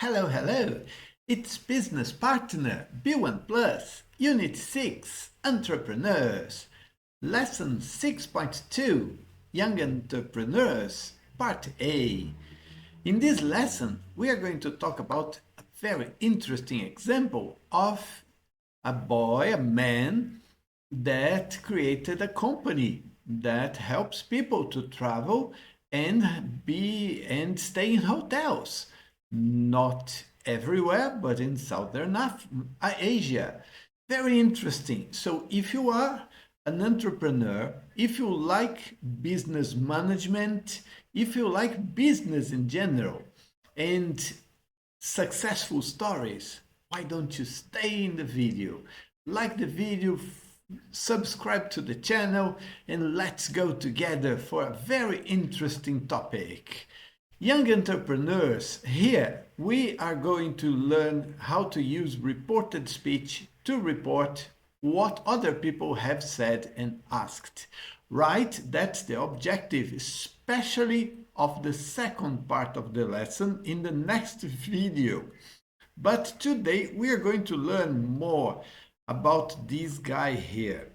Hello, hello. It's Business Partner B1 Plus, Unit 6, Entrepreneurs, Lesson 6.2, Young Entrepreneurs, Part A. In this lesson, we are going to talk about a very interesting example of a boy, a man, that created a company that helps people to travel and stay in hotels. Not everywhere, but in southern Asia. Very interesting. So if you are an entrepreneur, if you like business management, if you like business in general, and successful stories, why don't you stay in the video? Like the video, subscribe to the channel, and let's go together for a very interesting topic. Young entrepreneurs, here we are going to learn how to use reported speech to report what other people have said and asked. Right? That's the objective, especially of the second part of the lesson in the next video. But today we are going to learn more about this guy here.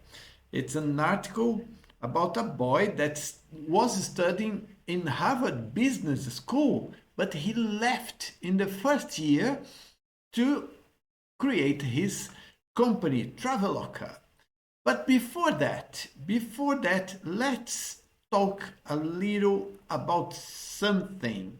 It's an article about a boy that was studying in Harvard Business School, but he left in the first year to create his company, Traveloka. But before that, let's talk a little about something.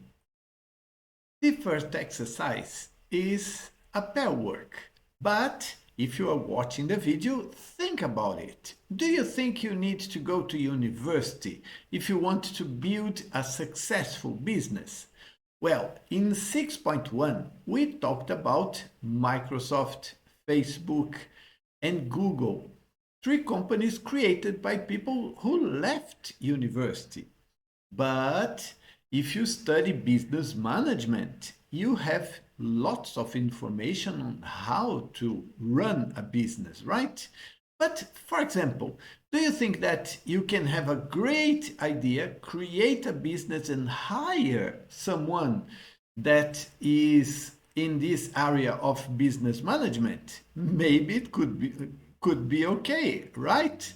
The first exercise is a pair work, but if you are watching the video, think about it. Do you think you need to go to university if you want to build a successful business? Well, in 6.1, we talked about Microsoft, Facebook, and Google, three companies created by people who left university. But if you study business management, you have lots of information on how to run a business, right? But for example, do you think that you can have a great idea, create a business and hire someone that is in this area of business management? Maybe it could be okay, right?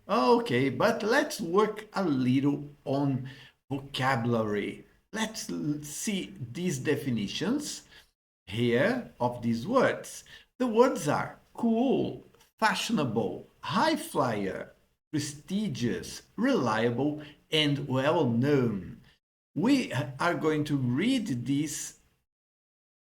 Okay, but let's work a little on vocabulary. Let's see these definitions here of these words. The words are cool, fashionable, high flyer, prestigious, reliable, and well known. We are going to read these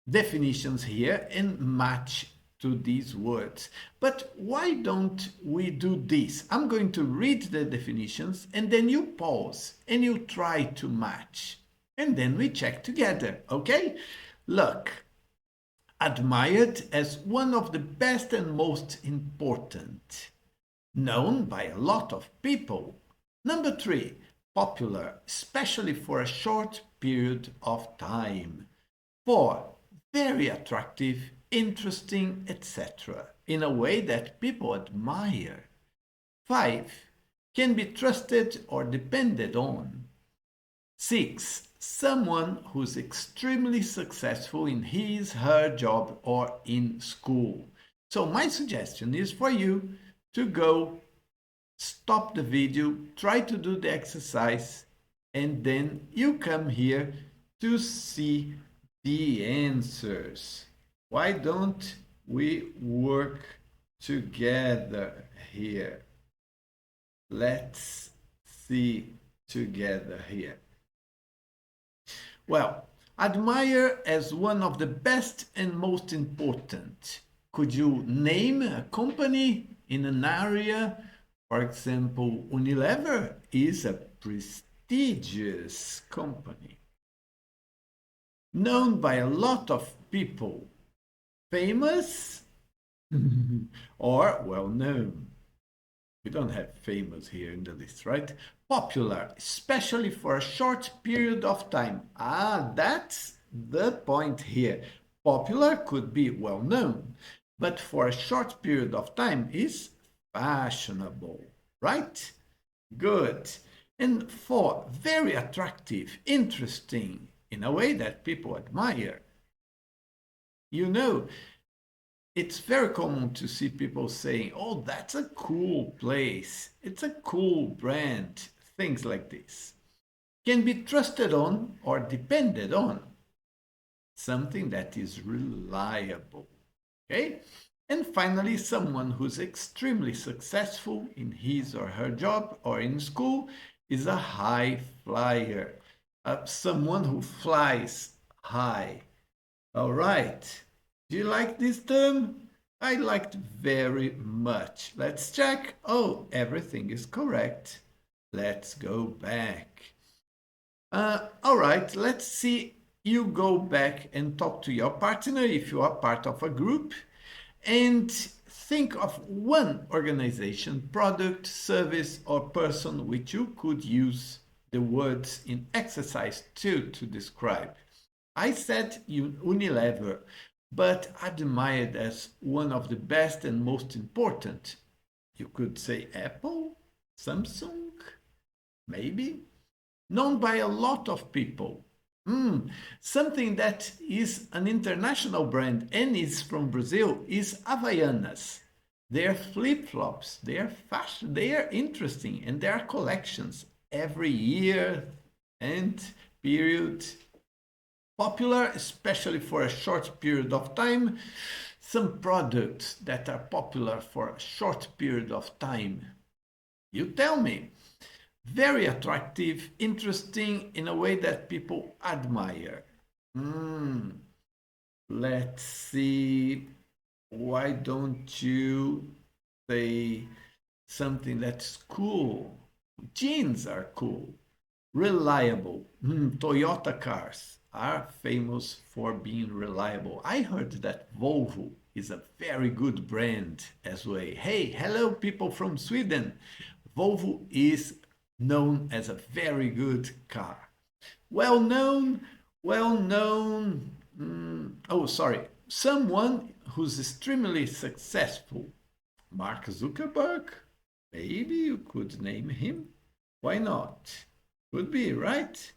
definitions here and match to these words. But why don't we do this? I'm going to read the definitions and then you pause and you try to match. And then we check together, okay? Look, admired as one of the best and most important. Known by a lot of people. Number 3, popular, especially for a short period of time. 4, very attractive, interesting, etc., in a way that people admire. 5, can be trusted or depended on. 6, someone who's extremely successful in his, her job or in school. So my suggestion is for you to go, stop the video, try to do the exercise, and then you come here to see the answers. Why don't we work together here? Let's see together here. Well, admire as one of the best and most important. Could you name a company in an area? For example, Unilever is a prestigious company. Known by a lot of people. Famous or well known. We don't have famous here in the list, right? Popular, especially for a short period of time. That's the point here. Popular could be well known, but for a short period of time is fashionable, right? Good. And 4, very attractive, interesting, in a way that people admire. You know, it's very common to see people saying, oh, that's a cool place, it's a cool brand, things like this. Can be trusted on or depended on, something that is reliable. Okay? And finally, someone who's extremely successful in his or her job or in school is a high flyer, someone who flies high. All right. Do you like this term? I liked very much. Let's check. Oh, everything is correct. Let's go back. All right, let's see. You go back and talk to your partner if you are part of a group and think of one organization, product, service, or person which you could use the words in exercise 2 to describe. I said Unilever, but admired as one of the best and most important. You could say Apple, Samsung, maybe. Known by a lot of people. Something that is an international brand and is from Brazil is Havaianas. They're flip-flops, they're fashion, they are interesting, and there are collections every year and period. Popular, especially for a short period of time. Some products that are popular for a short period of time. You tell me. Very attractive, interesting in a way that people admire. Let's see. Why don't you say something that's cool? Jeans are cool. Reliable. Toyota cars are famous for being reliable. I heard that Volvo is a very good brand as well. Hey, hello, people from Sweden. Volvo is known as a very good car. Well known, someone who's extremely successful. Mark Zuckerberg, maybe you could name him. Why not? Could be, right?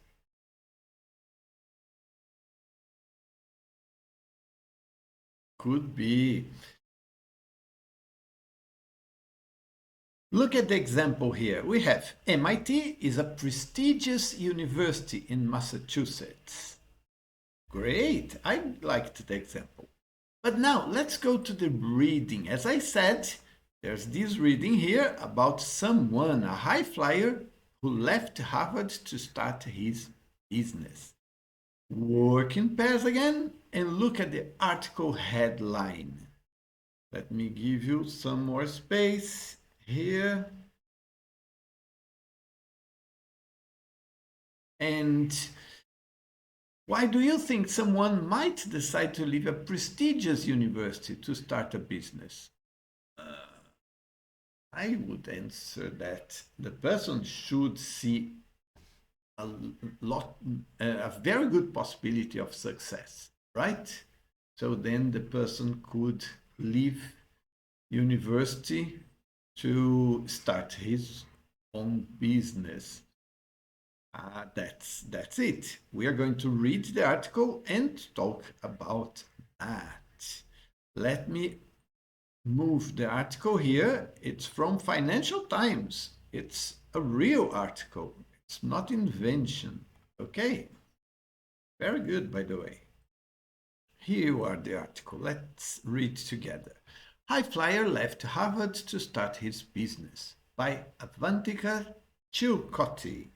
Could be. Look at the example here. We have MIT is a prestigious university in Massachusetts. Great, I liked the example. But now let's go to the reading. As I said, there's this reading here about someone, a high flyer, who left Harvard to start his business. Work in pairs again and look at the article headline. Let me give you some more space here. And why do you think someone might decide to leave a prestigious university to start a business? I would answer that the person should see a very good possibility of success, right? So then the person could leave university to start his own business. That's it. We are going to read the article and talk about that. Let me move the article here. It's from Financial Times. It's a real article. It's not invention. Okay. Very good, by the way. Here you are, the article. Let's read together. High flyer left Harvard to start his business by Avantika Chilcotti.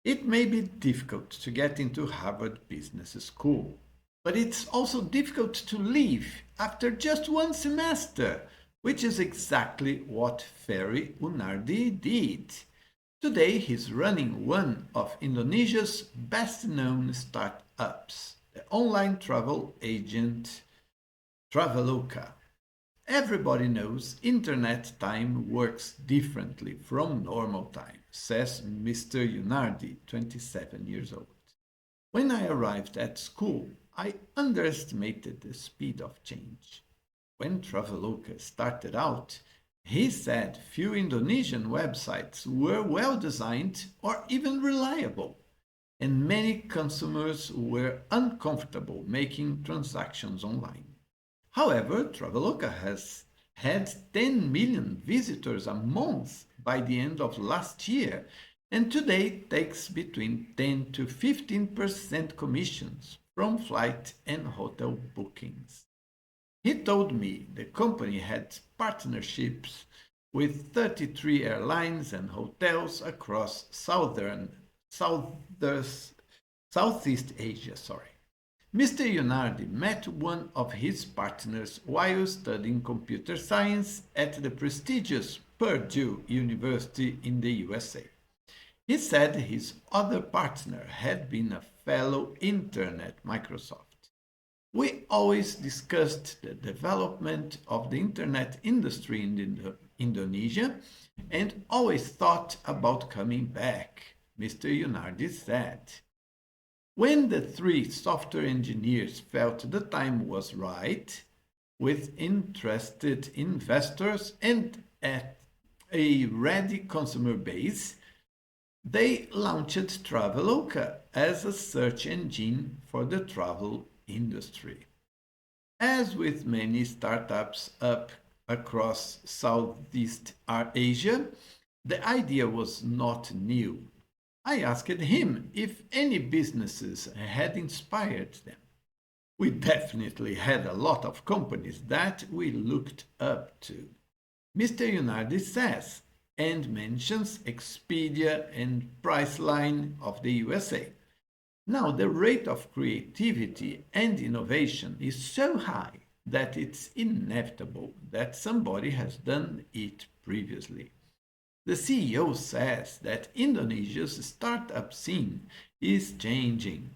It may be difficult to get into Harvard Business School, but it's also difficult to leave after just one semester, which is exactly what Ferry Unardi did. Today he's running one of Indonesia's best-known startups, the online travel agent Traveloka. Everybody knows internet time works differently from normal time, says Mr. Unardi, 27 years old. When I arrived at school, I underestimated the speed of change. When Traveloka started out, he said few Indonesian websites were well designed or even reliable. and many consumers were uncomfortable making transactions online. However, Traveloka has had 10 million visitors a month by the end of last year, and today takes between 10 to 15% commissions from flight and hotel bookings. He told me the company had partnerships with 33 airlines and hotels across Southeast Asia. Mr. Ionardi met one of his partners while studying computer science at the prestigious Purdue University in the USA. He said his other partner had been a fellow intern at Microsoft. We always discussed the development of the internet industry in Indonesia and always thought about coming back, Mr. Ionardi said. When the three software engineers felt the time was right, with interested investors and at a ready consumer base, they launched Traveloka as a search engine for the travel industry. As with many startups up across Southeast Asia, the idea was not new. I asked him if any businesses had inspired them. We definitely had a lot of companies that we looked up to, Mr. Ionardi says, and mentions Expedia and Priceline of the USA. Now, the rate of creativity and innovation is so high that it's inevitable that somebody has done it previously. The CEO says that Indonesia's startup scene is changing.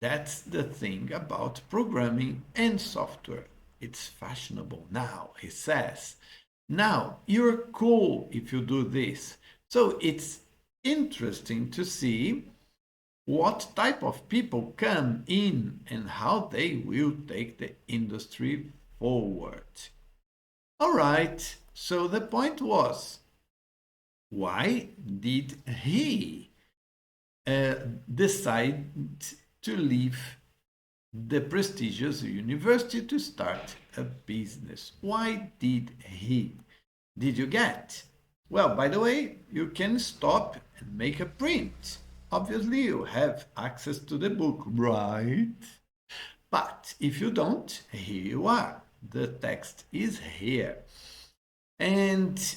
That's the thing about programming and software. It's fashionable now, he says. Now, you're cool if you do this. So it's interesting to see what type of people come in and how they will take the industry forward. All right, so the point was, why did he decide to leave the prestigious university to start a business? Why did he? Did you get? Well, by the way, you can stop and make a print. Obviously, you have access to the book, right? But if you don't, here you are. The text is here. And,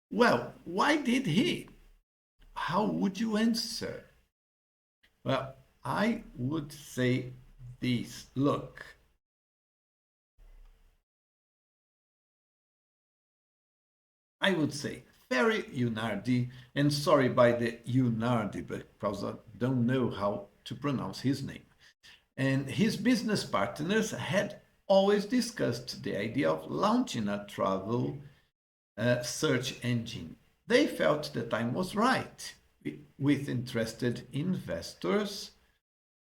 well, why did he? How would you answer? Well, I would say this. Look, I would say very Ionardi, and sorry by the Ionardi because I don't know how to pronounce his name. And his business partners had always discussed the idea of launching a travel search engine. They felt the time was right with interested investors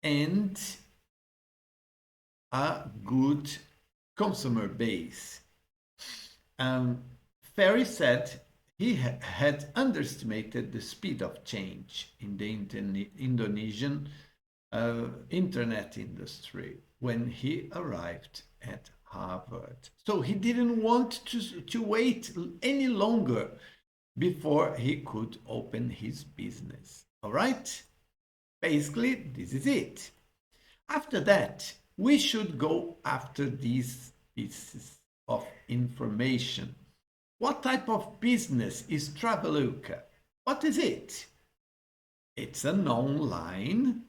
and a good consumer base. Ferry said he had underestimated the speed of change in the Indonesian internet industry when he arrived at Harvard. So he didn't want to wait any longer before he could open his business. All right? Basically, this is it. After that, we should go after these pieces of information. What type of business is Traveloka? What is it? It's an online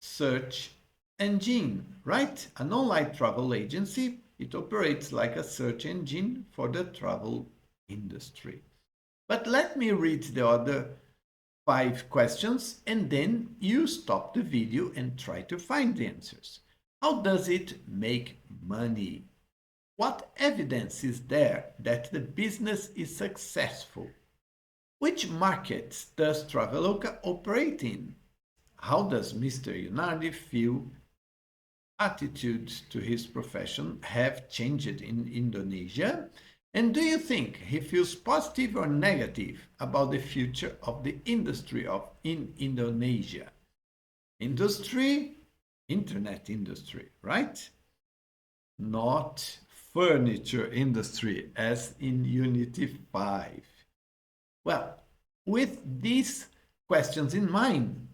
search engine, right? An online travel agency. It operates like a search engine for the travel industry. But let me read the other 5 questions and then you stop the video and try to find the answers. How does it make money? What evidence is there that the business is successful? Which markets does Traveloka operate in? How does Mr. Ionardi feel attitudes to his profession have changed in Indonesia? And do you think he feels positive or negative about the future of the industry in Indonesia? Industry, internet industry, right? Not furniture industry as in Unity 5. Well, with these questions in mind,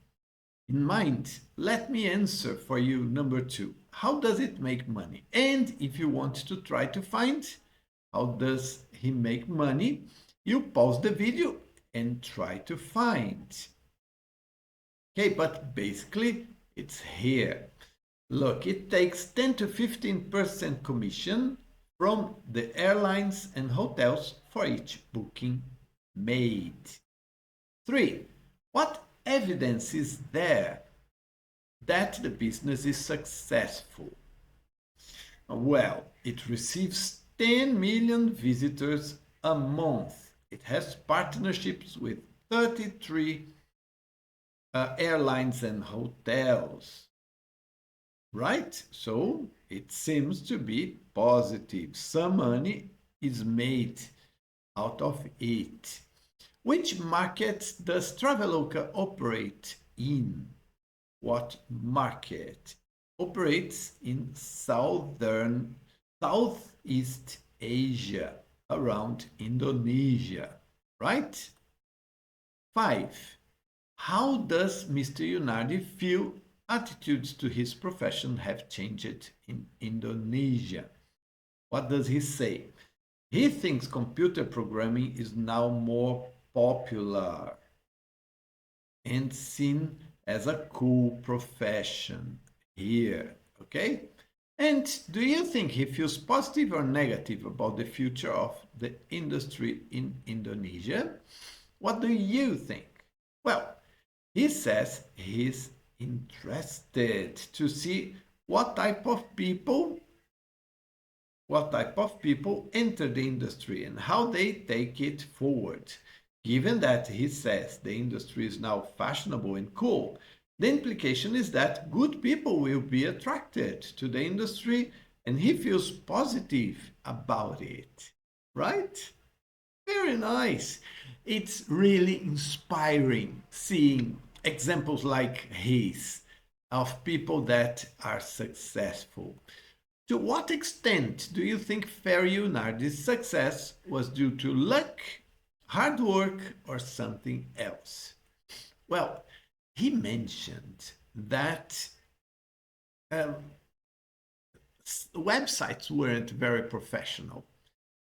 let me answer for you number 2. How does it make money? And if you want to try to find how does he make money, you pause the video and try to find. Okay, but basically it's here. Look, it takes 10 to 15% commission from the airlines and hotels for each booking made. 3. What evidence is there that the business is successful? Well, it receives 10 million visitors a month. It has partnerships with 33 airlines and hotels. Right? So it seems to be positive. Some money is made out of it. Which markets does Traveloka operate in? What market? Operates in Southeast Asia, around Indonesia, right? 5. How does Mr. Yunardi feel attitudes to his profession have changed in Indonesia? What does he say? He thinks computer programming is now more popular and seen as a cool profession here, okay? And do you think he feels positive or negative about the future of the industry in Indonesia? What do you think? Well, he says he's interested to see what type of people enter the industry and how they take it forward. Given that he says the industry is now fashionable and cool, the implication is that good people will be attracted to the industry and he feels positive about it, right? Very nice. It's really inspiring seeing examples like his of people that are successful. To what extent do you think Ferry Unardi's success was due to luck, hard work, or something else? Well, he mentioned that websites weren't very professional.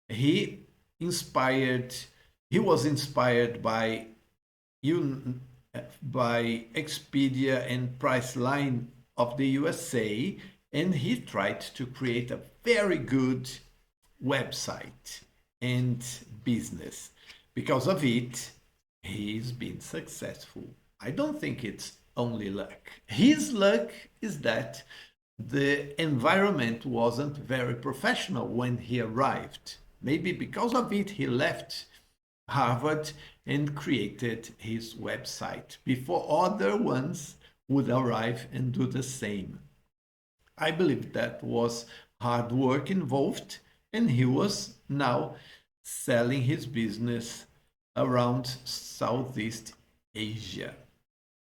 He was inspired by Expedia and Priceline of the USA, and he tried to create a very good website and business. Because of it, he's been successful. I don't think it's only luck. His luck is that the environment wasn't very professional when he arrived. Maybe because of it, he left Harvard and created his website before other ones would arrive and do the same. I believe that was hard work involved, and he was now selling his business around Southeast Asia.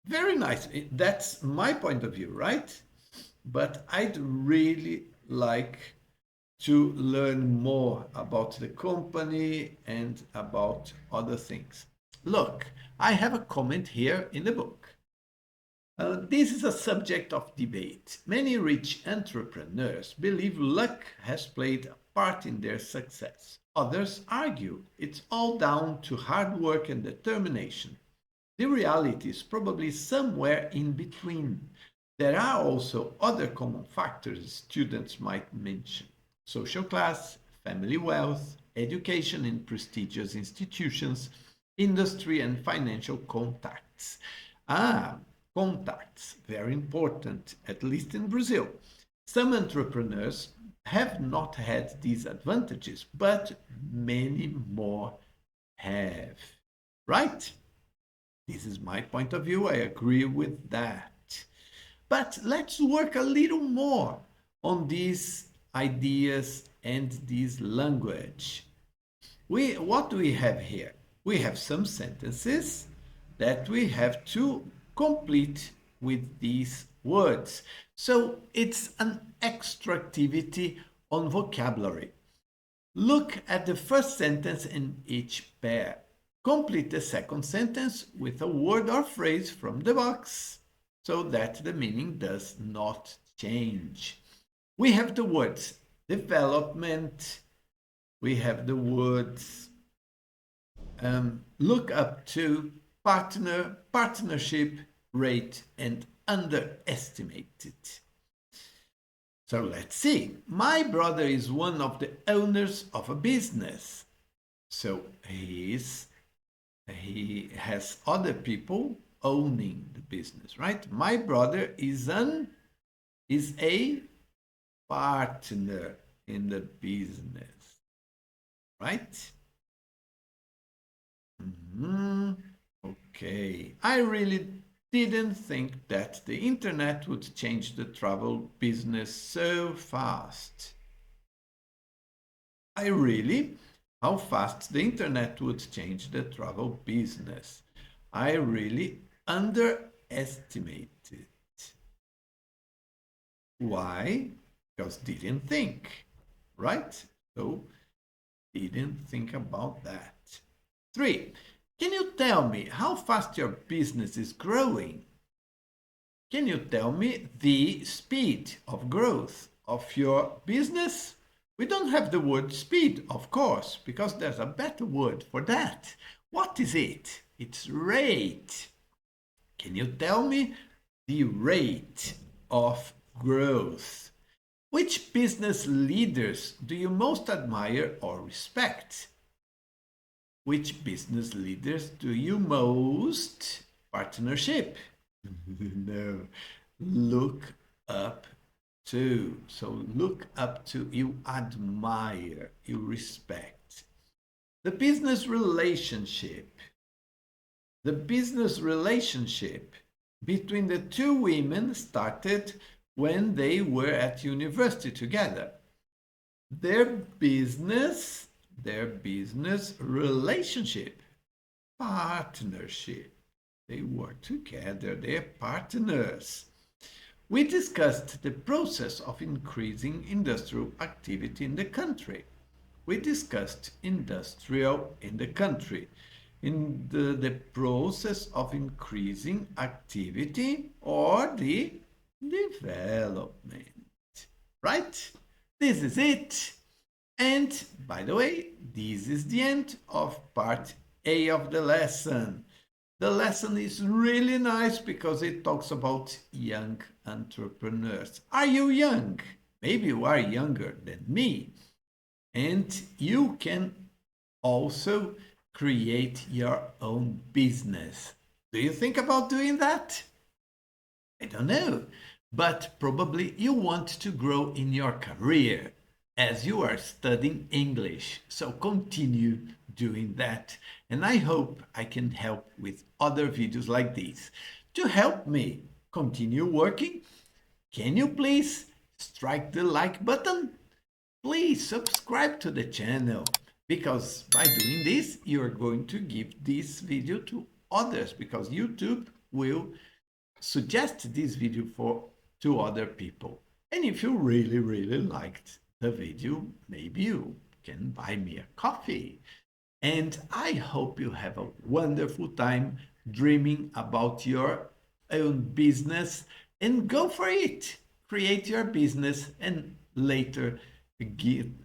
Very nice. That's my point of view, right? But I'd really like to learn more about the company and about other things. Look, I have a comment here in the book. This is a subject of debate. Many rich entrepreneurs believe luck has played a part in their success. Others argue it's all down to hard work and determination. The reality is probably somewhere in between. There are also other common factors students might mention: social class, family wealth, education in prestigious institutions, industry and financial contacts. Contacts, very important, at least in Brazil. Some entrepreneurs have not had these advantages, but many more have. Right? This is my point of view. I agree with that. But let's work a little more on these ideas and this language. What do we have here? We have some sentences that we have to complete with these words. So it's an extra activity on vocabulary. Look at the first sentence in each pair. Complete the second sentence with a word or phrase from the box so that the meaning does not change. We have the words development, we have the words look up to, partner, partnership, rate, and underestimated. So let's see. My brother is one of the owners of a business. So he has other people owning the business, right? My brother is a partner in the business, right? Okay, I really didn't think that the internet would change the travel business so fast. How fast the internet would change the travel business. I really underestimated. Why? Because didn't think, right? So didn't think about that. 3. Can you tell me how fast your business is growing? Can you tell me the speed of growth of your business? We don't have the word speed, of course, because there's a better word for that. What is it? It's rate. Can you tell me the rate of growth? Which business leaders do you most admire or respect? Which business leaders do you most partnership? No, look up to. So look up to, you admire, you respect. The business relationship. The business relationship between the two women started when they were at university together. Their business relationship, partnership. They work together, they're partners. We discussed the process of increasing industrial activity in the country. We discussed industrial in the country. In the process of increasing activity or the development. Right? This is it. And by the way, this is the end of part A of the lesson. The lesson is really nice because it talks about young entrepreneurs. Are you young? Maybe you are younger than me. And you can also create your own business. Do you think about doing that? I don't know, but probably you want to grow in your career as you are studying English. So continue doing that. And I hope I can help with other videos like this. To help me continue working, can you please strike the like button? Please subscribe to the channel, because by doing this, you're going to give this video to others, because YouTube will suggest this video to other people. And if you really, really liked the video, maybe you can buy me a coffee. And I hope you have a wonderful time dreaming about your own business, and go for it. Create your business and later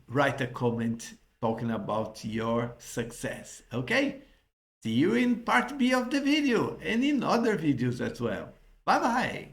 write a comment talking about your success. Okay? See you in part B of the video and in other videos as well. Bye bye.